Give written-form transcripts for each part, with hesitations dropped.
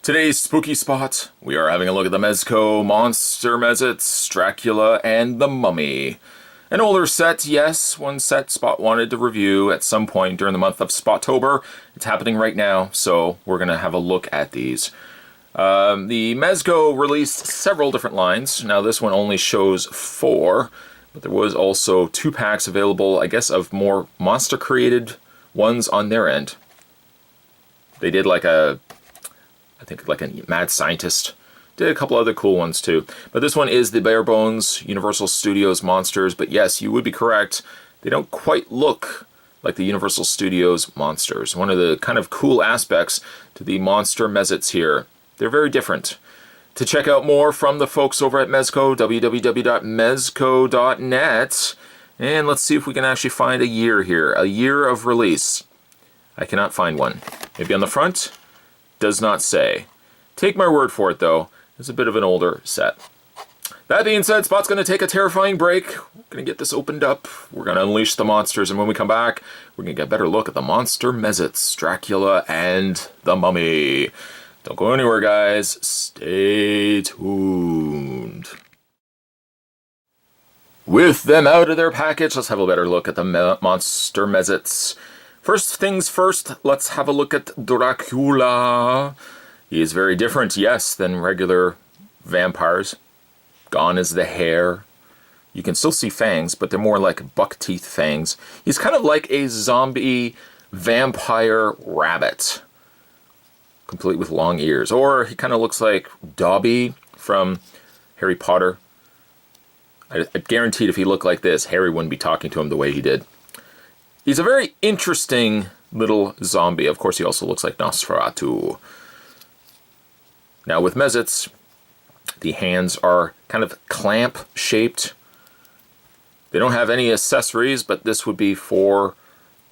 Today's spooky spot, we are having a look at the Mezco monster Mez-Itz, Dracula, and the Mummy. An older set, yes, one set Spot wanted to review at some point during the month of Spotober. It's happening right now, so we're going to have a look at these. The Mezco released several different lines. Now this one only shows 4, but there was also 2 packs available, I guess, of more monster-created ones on their end. They did like a Mad Scientist. Did a couple other cool ones too. But this one is the bare bones Universal Studios monsters. But yes, you would be correct. They don't quite look like the Universal Studios monsters. One of the kind of cool aspects to the monster Mez-Itz here. They're very different. To check out more from the folks over at Mezco, www.mezco.net. And let's see if we can actually find a year here. A year of release. I cannot find one. Maybe on the front? Does not say. Take my word for it, though. It's a bit of an older set. That being said, Spot's going to take a terrifying break. We're going to get this opened up. We're going to unleash the monsters, and when we come back, we're going to get a better look at the monster Mez-Itz, Dracula, and the Mummy. Don't go anywhere, guys. Stay tuned. With them out of their package, let's have a better look at the monster Mez-Itz. First things first, let's have a look at Dracula. He is very different, yes, than regular vampires. Gone is the hair. You can still see fangs, but they're more like buck teeth fangs. He's kind of like a zombie vampire rabbit, complete with long ears. Or he kind of looks like Dobby from Harry Potter. I guaranteed if he looked like this, Harry wouldn't be talking to him the way he did. He's a very interesting little zombie. Of course, he also looks like Nosferatu. Now, with Mez-Itz, the hands are kind of clamp-shaped. They don't have any accessories, but this would be for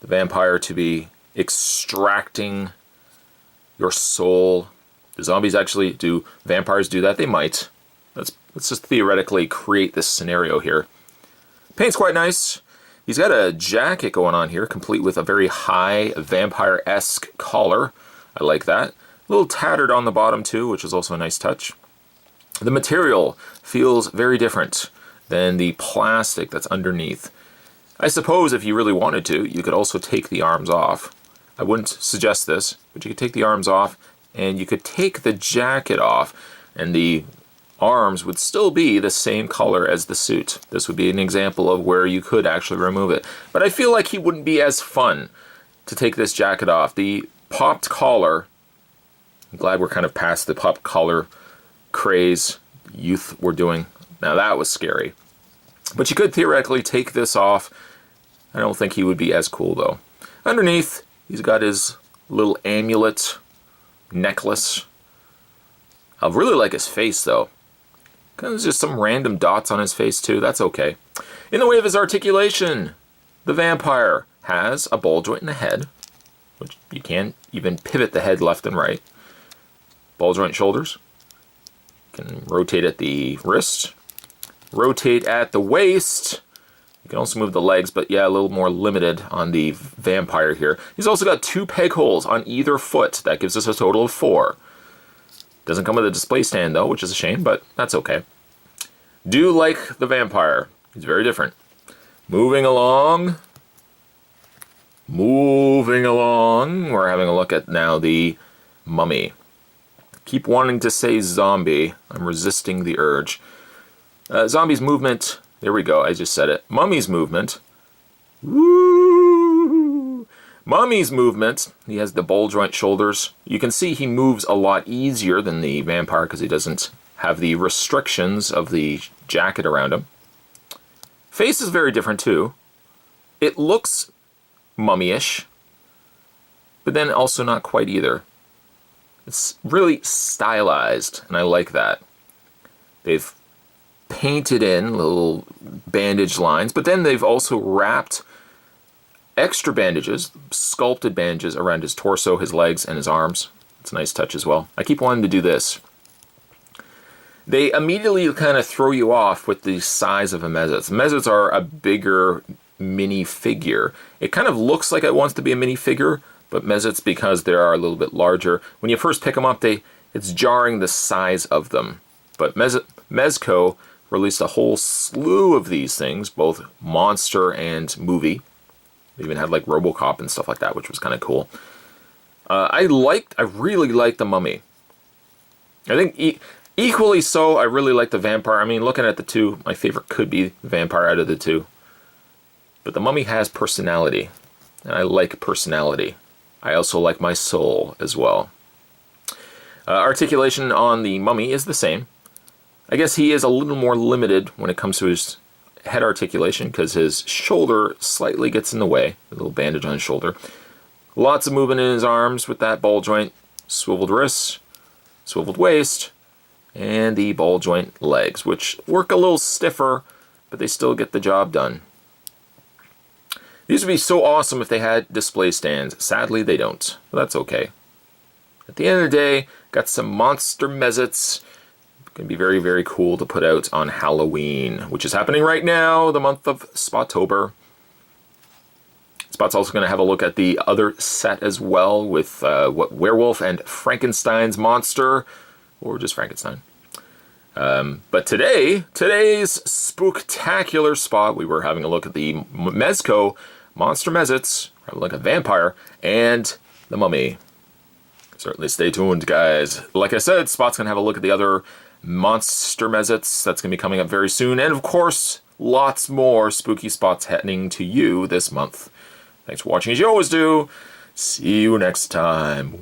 the vampire to be extracting your soul. The zombies actually do. Vampires do that? They might. Let's just theoretically create this scenario here. Paint's quite nice. He's got a jacket going on here, complete with a very high vampire-esque collar. I like that. A little tattered on the bottom too, which is also a nice touch. The material feels very different than the plastic that's underneath. I suppose if you really wanted to, you could also take the arms off. I wouldn't suggest this, but you could take the arms off, and you could take the jacket off, and the arms would still be the same color as the suit. This would be an example of where you could actually remove it. But I feel like he wouldn't be as fun to take this jacket off. The popped collar, I'm glad we're kind of past the popped collar craze youth were doing. Now that was scary. But you could theoretically take this off. I don't think he would be as cool though. Underneath, he's got his little amulet necklace. I really like his face though. There's just some random dots on his face too. That's okay. In the way of his articulation, the vampire has a ball joint in the head, which you can't even pivot the head left and right. Ball joint shoulders. You can rotate at the wrist. Rotate at the waist. You can also move the legs, but yeah, a little more limited on the vampire here. He's also got 2 peg holes on either foot. That gives us a total of 4. Doesn't come with a display stand though, which is a shame, but that's okay. Do like the vampire. He's very different. Moving along. We're having a look at now the Mummy. Keep wanting to say zombie. I'm resisting the urge. Zombie's movement. There we go. I just said it. Mummy's movement. Woo! Mummy's movement. He has the ball joint shoulders. You can see he moves a lot easier than the vampire because he doesn't have the restrictions of the jacket around him. Face is very different too. It looks mummy-ish, but then also not quite either. It's really stylized, and I like that. They've painted in little bandage lines, but then they've also wrapped extra bandages, sculpted bandages around his torso, his legs, and his arms. It's a nice touch as well. I keep wanting to do this. They immediately kind of throw you off with the size of a Mez-Itz. Mez-Itz are a bigger mini figure. It kind of looks like it wants to be a mini figure, but Mez-Itz, because they are a little bit larger, when you first pick them up, they it's jarring the size of them. But Mezco released a whole slew of these things, both monster and movie. They even had like RoboCop and stuff like that, which was kind of cool. I really liked the Mummy. I think equally so, I really like the Vampire. I mean, looking at the two, my favorite could be the Vampire out of the two. But the Mummy has personality, and I like personality. I also like my soul as well. Articulation on the Mummy is the same. I guess he is a little more limited when it comes to his head articulation because his shoulder slightly gets in the way. A little bandage on his shoulder. Lots of movement in his arms with that ball joint, swiveled wrists, swiveled waist, and the ball joint legs, which work a little stiffer, but they still get the job done. These would be so awesome if they had display stands. Sadly, they don't, but that's okay. At the end of the day, got some monster Mez-Itz. Going to be very, very cool to put out on Halloween, which is happening right now, the month of Spotober. Spot's also going to have a look at the other set as well with Werewolf and Frankenstein's monster, or just Frankenstein. But today's spooktacular spot, we were having a look at the Mezco Monster Mez-Itz, like a vampire, and the Mummy. Certainly stay tuned, guys. Like I said, Spot's going to have a look at the other Monster Mez-Itz. That's going to be coming up very soon. And of course, lots more spooky spots heading to you this month. Thanks for watching as you always do. See you next time.